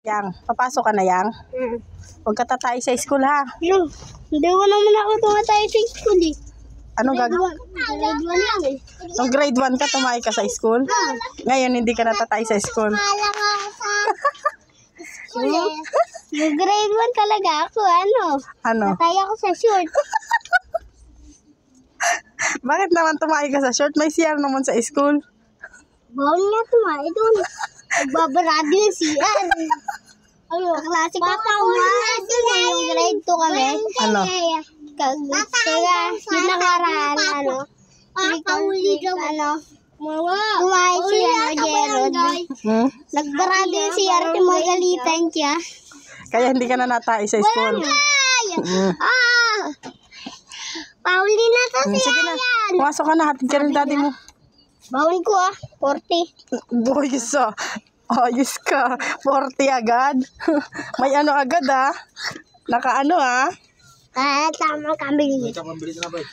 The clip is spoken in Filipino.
Yang, papasok ka na, Yang? Huwag ka tatay sa school, ha? No, hindi ko naman ako tumatay sa school eh. Anong Grade 1 lang eh. Nung grade 1 ka, tumayo ka sa school? Ngayon, hindi ka natatay sa school. Yung grade 1 talaga ako, Ano? Natay ako sa short. Bakit naman tumayo ka sa short? May CR naman sa school. Bawal nga tumayo doon. Nagbabarado yung CR. Kaklase ko yung grade 2 kami. Ano? Kaya, yung nakaraan, tumayo siya, Gerald. Nagbarado yung CR, magalitan siya. Kaya hindi ka na natay sa school. Pauli na to Sige na, pumasok ka na. Hatid ka rin daddy mo. Bawal ko 40. Boys, ayos ka. 40 agad. May ano agad, Naka ano, Tama kami.